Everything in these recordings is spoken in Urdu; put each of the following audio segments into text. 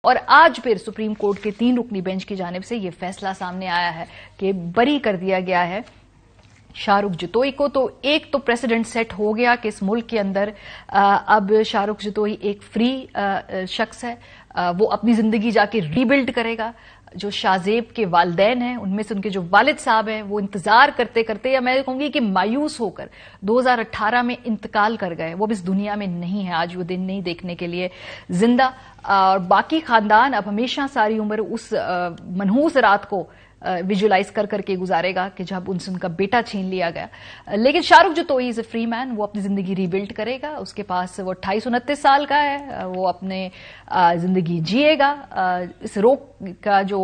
اور آج پھر سپریم کورٹ کے 3 رکنی بینچ کی جانب سے یہ فیصلہ سامنے آیا ہے کہ بری کر دیا گیا ہے شاہ رخ جتوئی کو۔ تو ایک تو پریسیڈنٹ سیٹ ہو گیا کہ اس ملک کے اندر اب شاہ رخ جتوئی ایک فری شخص ہے، وہ اپنی زندگی جا کے ری بلڈ کرے گا۔ جو شاہ زیب کے والدین ہیں ان میں سے ان کے جو والد صاحب ہیں وہ انتظار کرتے کرتے، یا میں کہوں گی کہ مایوس ہو کر 2018 میں انتقال کر گئے، وہ اب اس دنیا میں نہیں ہے، آج وہ دن نہیں دیکھنے کے لیے زندہ۔ اور باقی خاندان اب ہمیشہ ساری عمر اس منحوس رات کو ویژولائز کر کر کے گزارے گا کہ جب ان سے ان کا بیٹا چھین لیا گیا۔ لیکن شاہ رخ جتوئی از اے فری مین، وہ اپنی زندگی ری بلڈ کرے گا۔ اس کے پاس وہ 28-29 سال کا ہے، وہ اپنے زندگی جیے گا۔ اس روک کا جو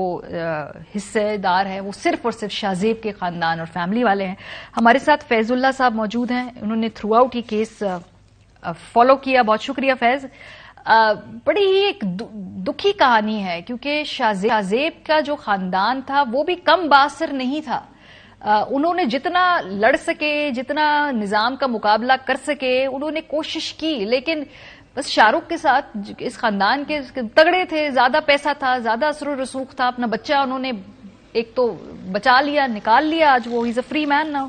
حصے دار ہے وہ صرف اور صرف شاہ زیب کے خاندان اور فیملی والے ہیں۔ ہمارے ساتھ فیض اللہ صاحب موجود ہیں، انہوں نے تھرو آؤٹ یہ کیس فالو کیا۔ بہت شکریہ فیض۔ بڑی ہی ایک دکھی کہانی ہے کیونکہ شاہ زیب کا جو خاندان تھا وہ بھی کم بااثر نہیں تھا۔ انہوں نے جتنا لڑ سکے، جتنا نظام کا مقابلہ کر سکے انہوں نے کوشش کی، لیکن بس شاہ رخ کے ساتھ اس خاندان کے تگڑے تھے، زیادہ پیسہ تھا، زیادہ اثر و رسوخ تھا، اپنا بچہ انہوں نے ایک تو بچا لیا، نکال لیا، آج وہ از اے فری مین ناؤ۔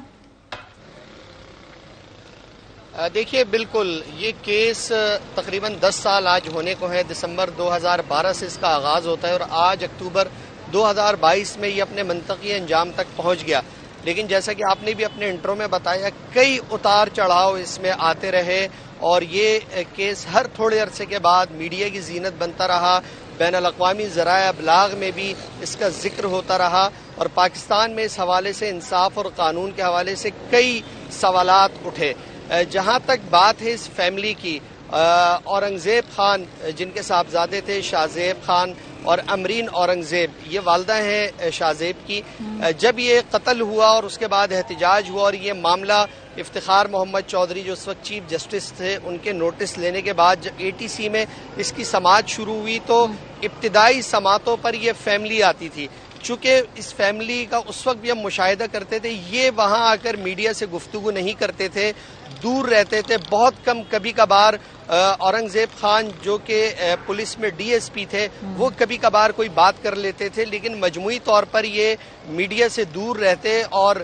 دیکھیے بالکل یہ کیس تقریباً 10 سال آج ہونے کو ہے۔ دسمبر 2012 سے اس کا آغاز ہوتا ہے اور آج اکتوبر 2022 میں یہ اپنے منطقی انجام تک پہنچ گیا۔ لیکن جیسا کہ آپ نے بھی اپنے انٹرو میں بتایا، کئی اتار چڑھاؤ اس میں آتے رہے اور یہ کیس ہر تھوڑے عرصے کے بعد میڈیا کی زینت بنتا رہا، بین الاقوامی ذرائع ابلاغ میں بھی اس کا ذکر ہوتا رہا، اور پاکستان میں اس حوالے سے انصاف اور قانون کے حوالے سے کئی سوالات اٹھے۔ جہاں تک بات ہے اس فیملی کی، اورنگزیب خان جن کے صاحبزادے تھے شاہ زیب خان اور امرین اورنگزیب، یہ والدہ ہیں شاہ زیب کی، جب یہ قتل ہوا اور اس کے بعد احتجاج ہوا اور یہ معاملہ افتخار محمد چودھری جو اس وقت چیف جسٹس تھے ان کے نوٹس لینے کے بعد جب ATC میں اس کی سماعت شروع ہوئی تو ابتدائی سماعتوں پر یہ فیملی آتی تھی۔ چونکہ اس فیملی کا اس وقت بھی ہم مشاہدہ کرتے تھے، یہ وہاں آ کر میڈیا سے گفتگو نہیں کرتے تھے، دور رہتے تھے، بہت کم کبھی کبھار اورنگزیب خان جو کہ پولیس میں DSP تھے وہ کبھی کبھار کوئی بات کر لیتے تھے، لیکن مجموعی طور پر یہ میڈیا سے دور رہتے، اور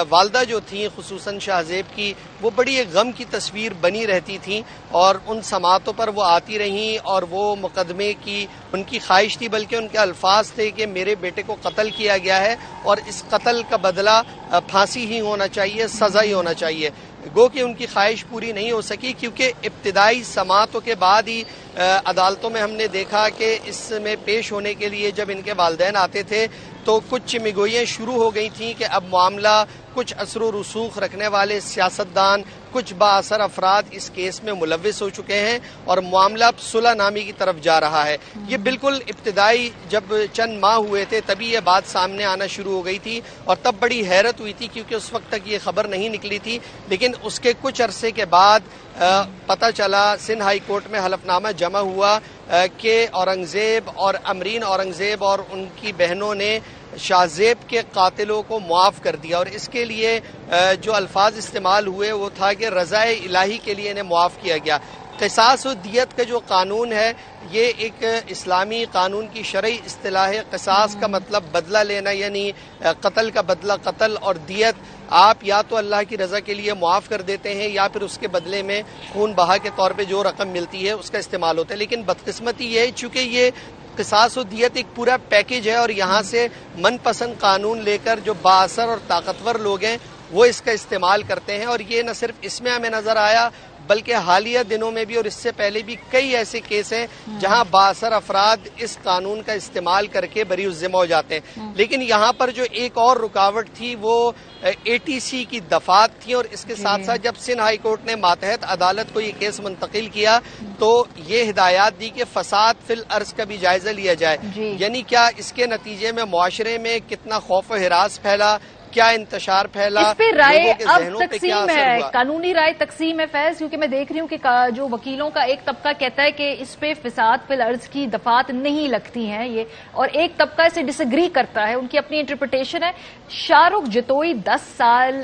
والدہ جو تھیں خصوصاً شاہ زیب کی وہ بڑی ایک غم کی تصویر بنی رہتی تھیں، اور ان سماعتوں پر وہ آتی رہیں اور وہ مقدمے کی ان کی خواہش تھی، بلکہ ان کے الفاظ تھے کہ میرے بیٹے کو قتل کیا گیا ہے اور اس قتل کا بدلہ پھانسی ہی ہونا چاہیے، سزا ہی ہونا چاہیے۔ گو کہ ان کی خواہش پوری نہیں ہو سکی کیونکہ ابتدائی سماعتوں کے بعد ہی عدالتوں میں ہم نے دیکھا کہ اس میں پیش ہونے کے لیے جب ان کے والدین آتے تھے تو کچھ چمگوئیاں شروع ہو گئی تھیں کہ اب معاملہ کچھ اثر و رسوخ رکھنے والے سیاستدان، کچھ با اثر افراد اس کیس میں ملوث ہو چکے ہیں اور معاملہ صلح نامی کی طرف جا رہا ہے۔ یہ بالکل ابتدائی جب چند ماہ ہوئے تھے تبھی یہ بات سامنے آنا شروع ہو گئی تھی، اور تب بڑی حیرت ہوئی تھی کیونکہ اس وقت تک یہ خبر نہیں نکلی تھی، لیکن اس کے کچھ عرصے کے بعد پتہ چلا، سندھ ہائی کورٹ میں حلف نامہ جمع ہوا کہ اورنگزیب اور امرین اورنگزیب اور ان کی بہنوں نے شاہ زیب کے قاتلوں کو معاف کر دیا، اور اس کے لیے جو الفاظ استعمال ہوئے وہ تھا کہ رضائے الہی کے لیے انہیں معاف کیا گیا۔ قصاص و دیت کا جو قانون ہے یہ ایک اسلامی قانون کی شرعی اصطلاح ہے۔ قصاص کا مطلب بدلہ لینا، یعنی قتل کا بدلہ قتل، اور دیت آپ یا تو اللہ کی رضا کے لیے معاف کر دیتے ہیں یا پھر اس کے بدلے میں خون بہا کے طور پہ جو رقم ملتی ہے اس کا استعمال ہوتا ہے۔ لیکن بدقسمتی یہ ہے چونکہ یہ قصاص و دیت ایک پورا پیکج ہے اور یہاں سے من پسند قانون لے کر جو بااثر اور طاقتور لوگ ہیں وہ اس کا استعمال کرتے ہیں، اور یہ نہ صرف اس میں ہمیں نظر آیا بلکہ حالیہ دنوں میں بھی اور اس سے پہلے بھی کئی ایسے کیس ہیں جہاں بااثر افراد اس قانون کا استعمال کر کے بری الذمہ ہو جاتے ہیں۔ لیکن یہاں پر جو ایک اور رکاوٹ تھی وہ ATC کی دفعات تھی، اور اس کے ساتھ ساتھ جب سندھ ہائی کورٹ نے ماتحت عدالت کو یہ کیس منتقل کیا تو یہ ہدایات دی کہ فساد فی الارض کا بھی جائزہ لیا جائے، یعنی کیا اس کے نتیجے میں معاشرے میں کتنا خوف و ہراس پھیلا، کیا انتشار پھیلا، اس پہ رائے اب ذہنوں پہ کیا تقسیم اثر ہے، ہوا؟ قانونی رائے تقسیم ہے فیض، کیونکہ میں دیکھ رہی ہوں کہ جو وکیلوں کا ایک طبقہ کہتا ہے کہ اس پہ فساد فی الارض کی دفعات نہیں لگتی ہیں یہ، اور ایک طبقہ اسے ڈس ایگری کرتا ہے، ان کی اپنی انٹرپریٹیشن ہے۔ شاہ رخ جتوئی 10 سال